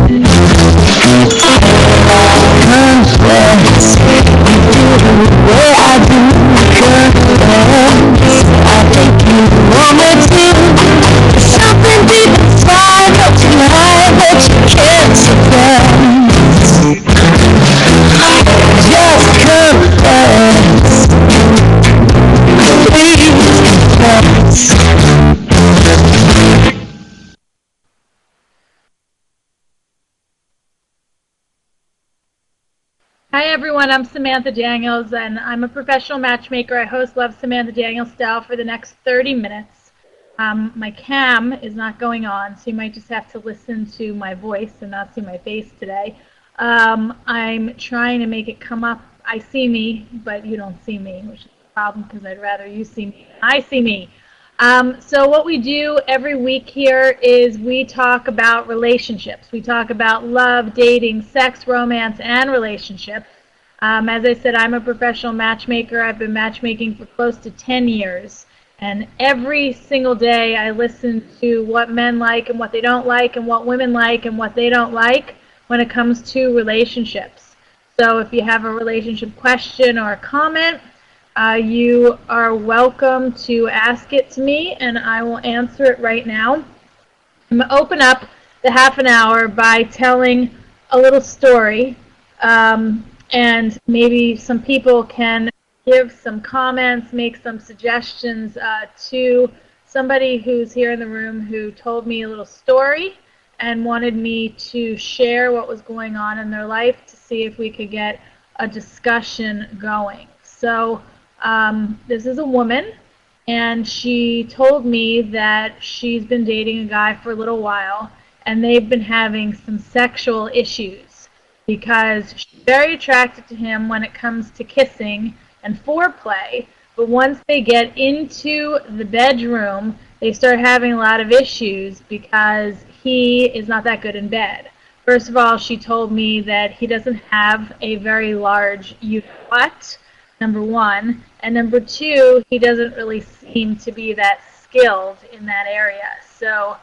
Confess, you do the way I do. Confess, I think you want me to. There's something deep inside that you hide that you can't suppress. Just confess, please confess. Hi everyone, I'm Samantha Daniels and I'm a professional matchmaker. I host Love Samantha Daniels Style for the next 30 minutes. My cam is not going on, so you might just have to listen to my voice and not see my face today. I'm trying to make it come up. I see me, but you don't see me, which is a problem because I'd rather you see me than I see me. So what we do every week here is we talk about relationships. We talk about love, dating, sex, romance, and relationships. As I said, I'm a professional matchmaker. I've been matchmaking for close to 10 years. And every single day I listen to what men like and what they don't like and what women like and what they don't like when it comes to relationships. So if you have a relationship question or a comment, you are welcome to ask it to me, and I will answer it right now. I'm going to open up the half an hour by telling a little story, and maybe some people can give some comments, make some suggestions to somebody who's here in the room who told me a little story and wanted me to share what was going on in their life to see if we could get a discussion going. So this is a woman, and she told me that she's been dating a guy for a little while, and they've been having some sexual issues because she's very attracted to him when it comes to kissing and foreplay, but once they get into the bedroom, they start having a lot of issues because he is not that good in bed. First of all, she told me that he doesn't have a very large butt, number one, and number two, he doesn't really seem to be that skilled in that area. So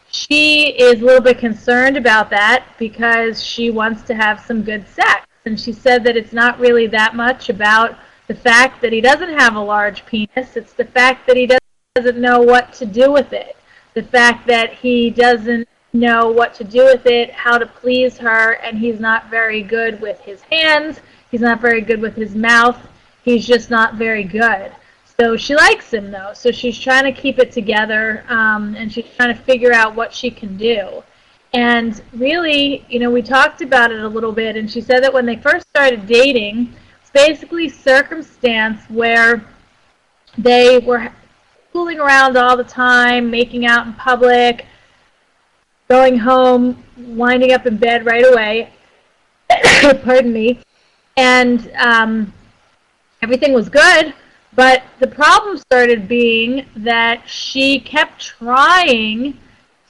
she is a little bit concerned about that because she wants to have some good sex. And she said that it's not really that much about the fact that he doesn't have a large penis. It's the fact that he doesn't know what to do with it. The fact that he doesn't know what to do with it, how to please her, and he's not very good with his hands. He's not very good with his mouth. He's just not very good. So she likes him, though. So she's trying to keep it together, and she's trying to figure out what she can do. And really, you know, we talked about it a little bit, and she said that when they first started dating, it's basically circumstance where they were fooling around all the time, making out in public, going home, winding up in bed right away. Pardon me. And everything was good, but the problem started being that she kept trying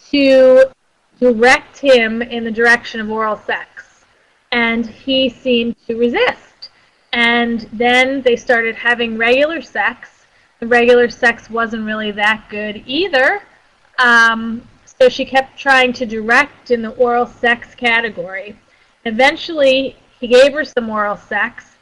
to direct him in the direction of oral sex, and he seemed to resist. And then they started having regular sex. The regular sex wasn't really that good either, so she kept trying to direct in the oral sex category. Eventually, he gave her some oral sex,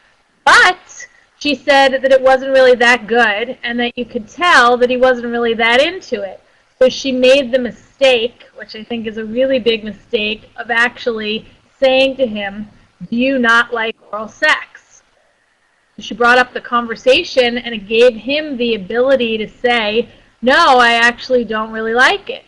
but she said that it wasn't really that good and that you could tell that he wasn't really that into it. So she made the mistake, which I think is a really big mistake, of actually saying to him, "Do you not like oral sex?" She brought up the conversation, and it gave him the ability to say, "No, I actually don't really like it."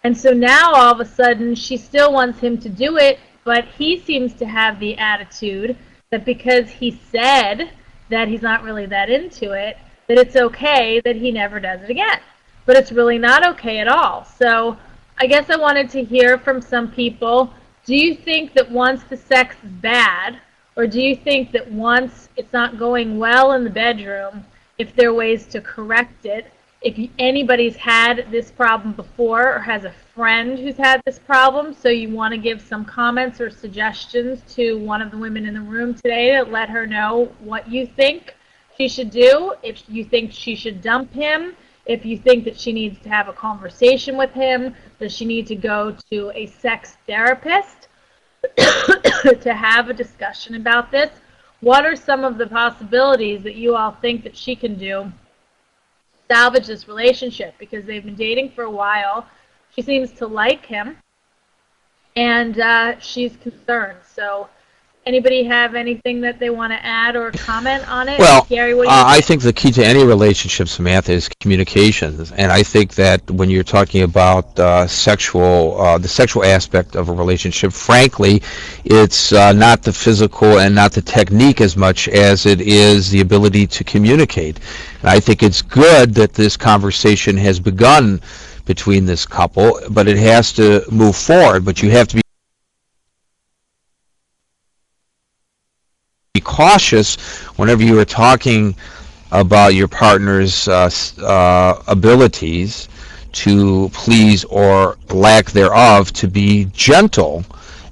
And so now all of a sudden she still wants him to do it, but he seems to have the attitude that because he said that he's not really that into it, that it's okay that he never does it again. But it's really not okay at all. So I guess I wanted to hear from some people, do you think that once the sex is bad, or do you think that once it's not going well in the bedroom, if there are ways to correct it? If anybody's had this problem before or has a friend who's had this problem, so you want to give some comments or suggestions to one of the women in the room today to let her know what you think she should do, if you think she should dump him, if you think that she needs to have a conversation with him, does she need to go to a sex therapist? to have a discussion about this. What are some of the possibilities that you all think that she can do to salvage this relationship? Because they've been dating for a while. She seems to like him, and she's concerned. So anybody have anything that they want to add or comment on it? Well, Gary, what do you think? I think the key to any relationship, Samantha, is communications, and I think that when you're talking about the sexual aspect of a relationship, frankly, it's not the physical and not the technique as much as it is the ability to communicate. And I think it's good that this conversation has begun between this couple, but it has to move forward. But you have to be cautious whenever you are talking about your partner's abilities to please or lack thereof, to be gentle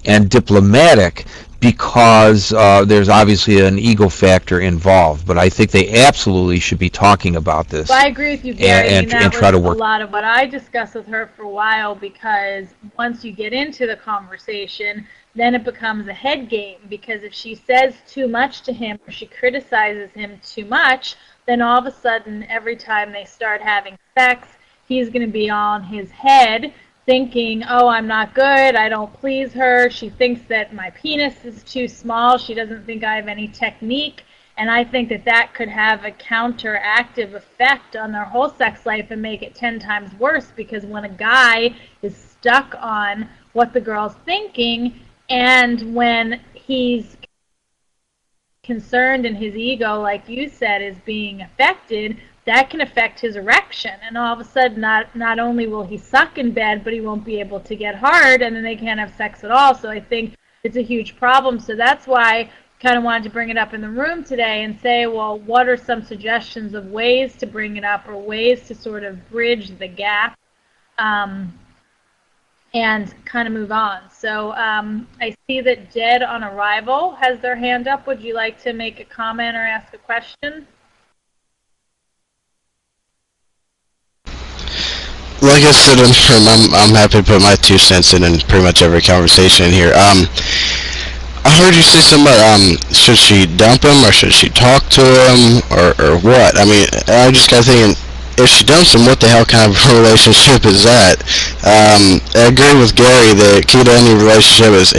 and diplomatic, because there's obviously an ego factor involved. But I think they absolutely should be talking about this. Well, I agree with you, Gary, and that try to was work. a lot of what I discussed with her for a while, because once you get into the conversation, then it becomes a head game, because if she says too much to him or she criticizes him too much, then all of a sudden, every time they start having sex, he's going to be on his head thinking, oh, I'm not good, I don't please her, she thinks that my penis is too small, she doesn't think I have any technique, and I think that that could have a counteractive effect on their whole sex life and make it 10 times worse, because when a guy is stuck on what the girl's thinking, and when he's concerned and his ego, like you said, is being affected, that can affect his erection. And all of a sudden, not only will he suck in bed, but he won't be able to get hard, and then they can't have sex at all. So I think it's a huge problem. So that's why I kind of wanted to bring it up in the room today and say, well, what are some suggestions of ways to bring it up or ways to sort of bridge the gap? And kind of move on. So I see that Dead on Arrival has their hand up. Would you like to make a comment or ask a question? Like I said, I'm happy to put my 2 cents in pretty much every conversation here. I heard you say something about, should she dump him or should she talk to him or what? I mean, I just got thinking, if she dumps him, what the hell kind of relationship is that? I agree with Gary, the key to any relationship is